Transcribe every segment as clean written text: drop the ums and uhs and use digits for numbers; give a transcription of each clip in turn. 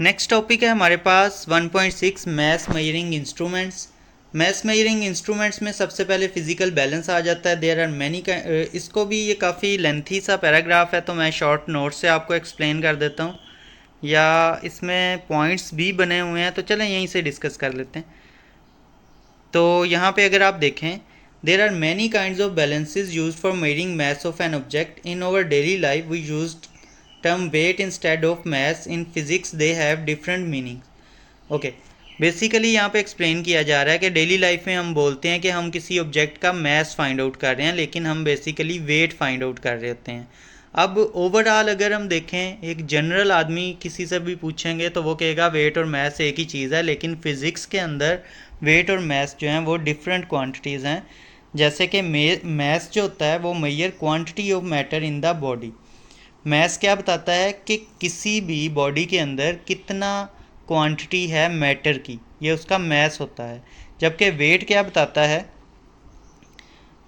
Next topic है हमारे पास 1.6 math measuring instruments. Math measuring instruments में सबसे पहले फिजिकल बैलेंस आ जाता है। देयर आर मैनी, इसको भी ये काफ़ी लेंथी सा पैराग्राफ है तो मैं शॉर्ट नोट से आपको एक्सप्लेन कर देता हूँ, या इसमें पॉइंट्स भी बने हुए हैं तो चलें यहीं से डिस्कस कर लेते हैं। तो यहाँ पे अगर आप देखें, there are many kinds of balances use for measuring mass of an object in our daily life. We used term weight instead of mass. In physics they have different meanings. Okay, basically यहाँ पे explain किया जा रहा है कि daily life में हम बोलते हैं कि हम किसी ऑब्जेक्ट का मैस फाइंड आउट कर रहे हैं, लेकिन हम बेसिकली वेट फाइंड आउट कर रहे होते हैं। अब ओवरऑल अगर हम देखें, एक जनरल आदमी किसी से भी पूछेंगे तो वो कहेगा वेट और मैस एक ही चीज़ है, लेकिन फिज़िक्स के अंदर वेट और मैस जो हैं वो डिफरेंट क्वांटिटीज़ हैं। जैसे कि मैस जो होता है वो measure quantity of matter in the body. Mass क्या बताता है कि किसी भी बॉडी के अंदर कितना क्वांटिटी है मैटर की, ये उसका मैस होता है। जबकि वेट क्या बताता है,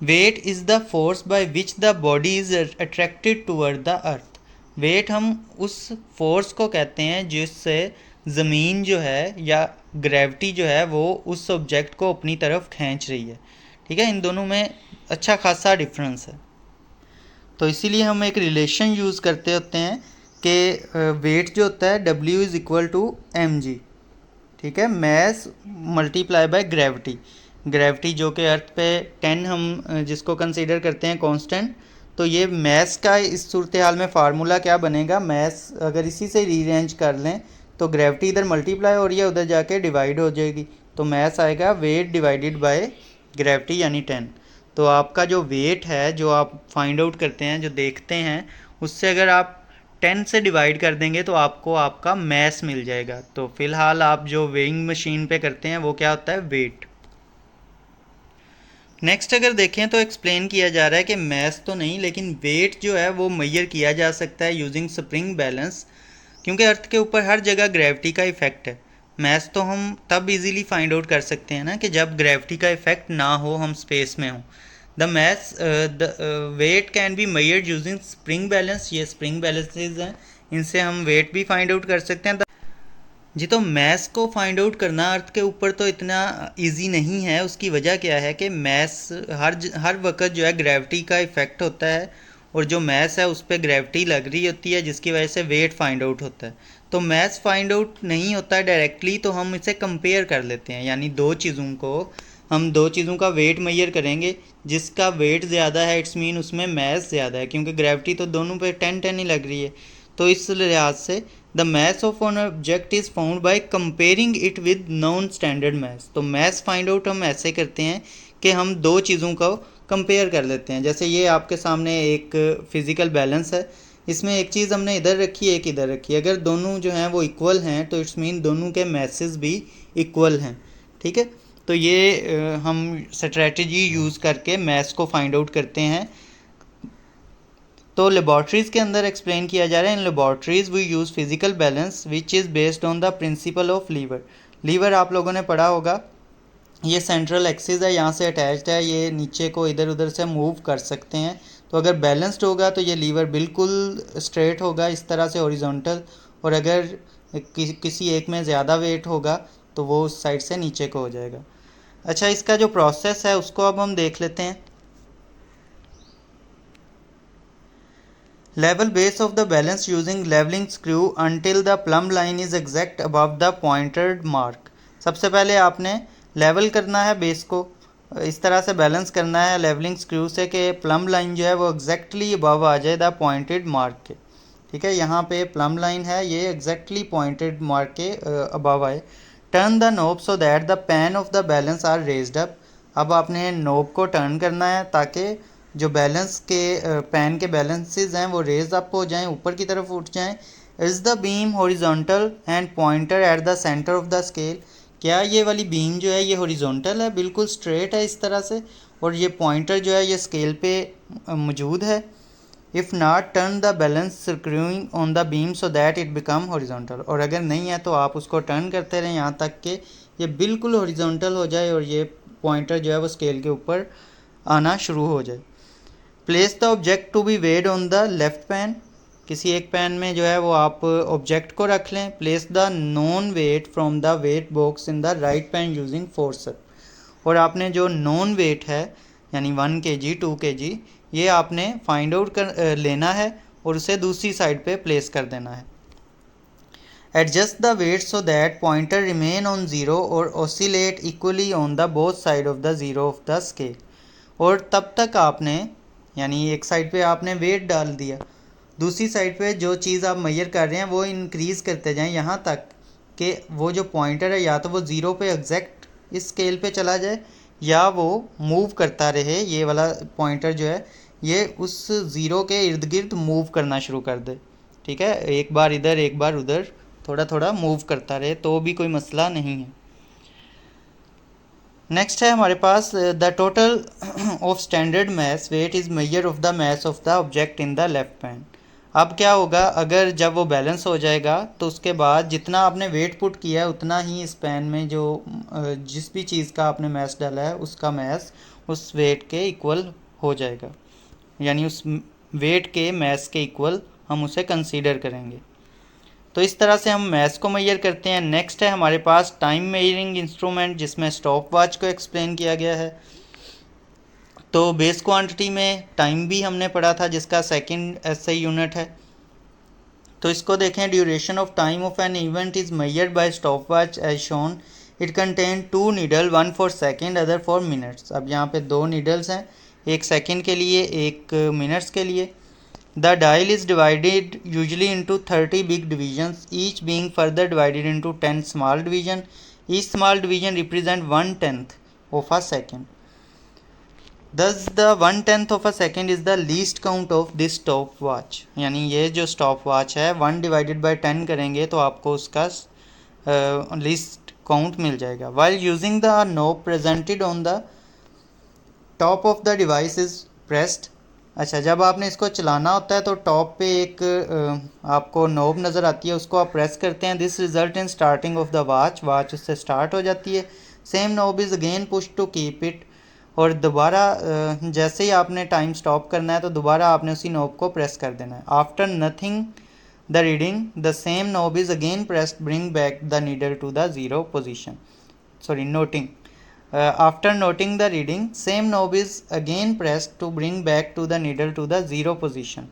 weight is the force by which the body is attracted toward the earth. Weight हम उस फोर्स को कहते हैं जिससे ज़मीन जो है या ग्रेविटी जो है वो उस ऑब्जेक्ट को अपनी तरफ खींच रही है। ठीक है, इन दोनों में अच्छा खासा डिफरेंस है। तो इसीलिए हम एक रिलेशन यूज़ करते होते हैं कि वेट जो होता है W is equal to mg। ठीक है, mass multiply by gravity. Gravity जो कि अर्थ पे 10 हम जिसको कंसीडर करते हैं कांस्टेंट, तो ये मैस का इस सूरत हाल में फार्मूला क्या बनेगा, मैस अगर इसी से रीअरेंज कर लें तो ग्रेविटी इधर मल्टीप्लाई हो रही है, उधर जाके डिवाइड हो जाएगी, तो मैस आएगा वेट डिवाइडेड बाय ग्रेविटी यानी 10। तो आपका जो वेट है जो आप फाइंड आउट करते हैं, जो देखते हैं, उससे अगर आप 10 से डिवाइड कर देंगे तो आपको आपका मैस मिल जाएगा। तो फिलहाल आप जो वेइंग मशीन पे करते हैं वो क्या होता है, वेट। नेक्स्ट अगर देखें तो एक्सप्लेन किया जा रहा है कि मैस तो नहीं लेकिन वेट जो है वो मेजर किया जा सकता है यूजिंग स्प्रिंग बैलेंस, क्योंकि अर्थ के ऊपर हर जगह ग्रेविटी का इफेक्ट है। मैस तो हम तब इजीली फाइंड आउट कर सकते हैं ना कि जब ग्रेविटी का इफेक्ट ना हो, हम स्पेस में हों। The mass the weight can be measured using spring balance. ये स्प्रिंग बैलेंसेज हैं, इनसे हम वेट भी फाइंड आउट कर सकते हैं। जी, तो मैस को फाइंड आउट करना अर्थ के ऊपर तो इतना इजी नहीं है। उसकी वजह क्या है कि मैस हर वक्त जो है ग्रेविटी का इफेक्ट होता है, और जो मैस है उस पर ग्रेविटी लग रही होती है जिसकी वजह से वेट फाइंड आउट होता है। तो मैस फाइंड आउट नहीं होता है डायरेक्टली, तो हम इसे कंपेयर कर लेते हैं, यानी हम दो चीज़ों का वेट मेजर करेंगे। जिसका वेट ज़्यादा है इट्स मीन उसमें मैस ज़्यादा है, क्योंकि ग्रेविटी तो दोनों पे 10-10 ही लग रही है। तो इस लिहाज से the mass of an object is found by comparing it with known standard mass. तो मैस फाइंड आउट हम ऐसे करते हैं कि हम दो चीज़ों को कंपेयर कर लेते हैं। जैसे ये आपके सामने एक फिज़िकल बैलेंस है, इसमें एक चीज़ हमने इधर रखी है, एक इधर रखी है। अगर दोनों जो हैं वो इक्वल हैं तो इट्स मीन दोनों के मैसेस भी इक्वल हैं। ठीक है, तो ये हम स्ट्रेटजी यूज़ करके मैस को फाइंड आउट करते हैं। तो लेबॉर्ट्रीज़ के अंदर एक्सप्लेन किया जा रहा है, in laboratories we use physical balance which is based on the principle of lever. Lever आप लोगों ने पढ़ा होगा, ये सेंट्रल एक्सिस है, यहाँ से अटैच्ड है, ये नीचे को इधर उधर से मूव कर सकते हैं। तो अगर बैलेंस्ड होगा तो ये लीवर बिल्कुल स्ट्रेट होगा इस तरह से हॉरिजॉन्टल, और अगर किसी एक में ज़्यादा वेट होगा तो वो उस साइड से नीचे को हो जाएगा। अच्छा, इसका जो प्रोसेस है उसको अब हम देख लेते हैं। Level base of the balance using leveling screw until the plumb line is exact above the pointed mark। सबसे पहले आपने लेवल करना है बेस को, इस तरह से बैलेंस करना है लेवलिंग स्क्रू से कि प्लम लाइन जो है वो एग्जैक्टली अबव आ जाए द पॉइंटेड मार्क के। ठीक है, यहाँ पे प्लम लाइन है, ये एग्जैक्टली पॉइंटेड मार्क के अबव आए। Turn the knob so that the pan of the balance are raised up. अब आपने नोब को टर्न करना है ताकि जो बैलेंस के पैन के बैलेंसेस हैं वो रेज अप हो जाएं, ऊपर की तरफ उठ जाएं। Is the beam horizontal and pointer at the centre of the scale. क्या ये वाली बीम जो है ये हॉरिजॉन्टल है, बिल्कुल स्ट्रेट है इस तरह से, और ये पॉइंटर जो है ये स्केल पे मौजूद है। If not, turn the balance screwing on the beam so that it become horizontal. और अगर नहीं है तो आप उसको टर्न करते रहें यहाँ तक कि ये बिल्कुल हॉरिजॉन्टल हो जाए और ये पॉइंटर जो है वो स्केल के ऊपर आना शुरू हो जाए। Place the object to be weighed on the left pan. किसी एक पेन में जो है वो आप ऑब्जेक्ट को रख लें। Place the known weight from the weight box in the right pan using forceps. और आपने जो नोन वेट है यानी 1 kg 2 kg ये आपने फाइंड आउट कर लेना है और उसे दूसरी साइड पे प्लेस कर देना है। Adjust the weight so that pointer remain on zero और oscillate equally on the both side of the zero of the scale. और तब तक आपने यानी एक साइड पे आपने वेट डाल दिया, दूसरी साइड पे जो चीज़ आप मेजर कर रहे हैं वो इंक्रीज़ करते जाएं यहाँ तक कि वो जो पॉइंटर है या तो वो ज़ीरो पे एग्जैक्ट इस स्केल पे चला जाए या वो मूव करता रहे। ये वाला पॉइंटर जो है ये उस ज़ीरो के इर्द गिर्द मूव करना शुरू कर दे। ठीक है, एक बार इधर एक बार उधर थोड़ा थोड़ा मूव करता रहे तो भी कोई मसला नहीं है। नेक्स्ट है हमारे पास the total of standard mass weight is measure of the mass of the object in the left pan. अब क्या होगा, अगर जब वो बैलेंस हो जाएगा तो उसके बाद जितना आपने वेट पुट किया है उतना ही इस पैन में जो जिस भी चीज़ का आपने मास डाला है उसका मास उस वेट के इक्वल हो जाएगा, यानी उस वेट के मास के इक्वल हम उसे कंसीडर करेंगे। तो इस तरह से हम मैथ्स को मेजर करते हैं। नेक्स्ट है हमारे पास टाइम मेजरिंग इंस्ट्रूमेंट जिसमें स्टॉप वॉच को एक्सप्लेन किया गया है। तो बेस क्वांटिटी में टाइम भी हमने पढ़ा था जिसका सेकंड एसआई यूनिट है। तो इसको देखें, duration of time of an event is measured by stop watch as shown. It contain 2 needle, 1 for second other for minutes. अब यहाँ पे 2 नीडल्स हैं, एक सेकेंड के लिए एक मिनट्स के लिए। The dial is divided usually into 30 big divisions, each being further divided into 10 small division. Each small division represent 1/10 of a second. Thus the 1/10 of a second is the least count of this stopwatch. यानी ये जो stopwatch है 1 divided by 10 करेंगे तो आपको उसका least count मिल जाएगा. While using the knob presented on the top of the device is pressed. अच्छा, जब आपने इसको चलाना होता है तो टॉप पे एक आपको नोब नज़र आती है, उसको आप प्रेस करते हैं। This result in starting of the watch उससे स्टार्ट हो जाती है। Same knob is again push to keep it. और दोबारा जैसे ही आपने टाइम स्टॉप करना है तो दोबारा आपने उसी नोब को प्रेस कर देना है। After nothing the reading the same knob is again pressed bring back the needle to the zero position. Noting after noting the reading, same knob is again pressed to bring back to the needle to the zero position.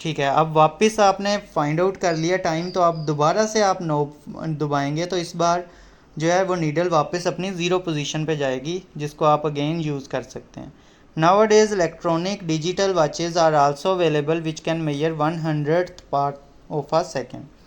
ठीक है, अब वापस आपने find out कर लिया time तो आप दोबारा से आप नोब दबाएंगे तो इस बार जो है वो नीडल वापस अपनी ज़ीरो पोजीशन पे जाएगी, जिसको आप अगेन यूज़ कर सकते हैं। Nowadays electronic digital watches are also available which can measure 1/100th part of a second.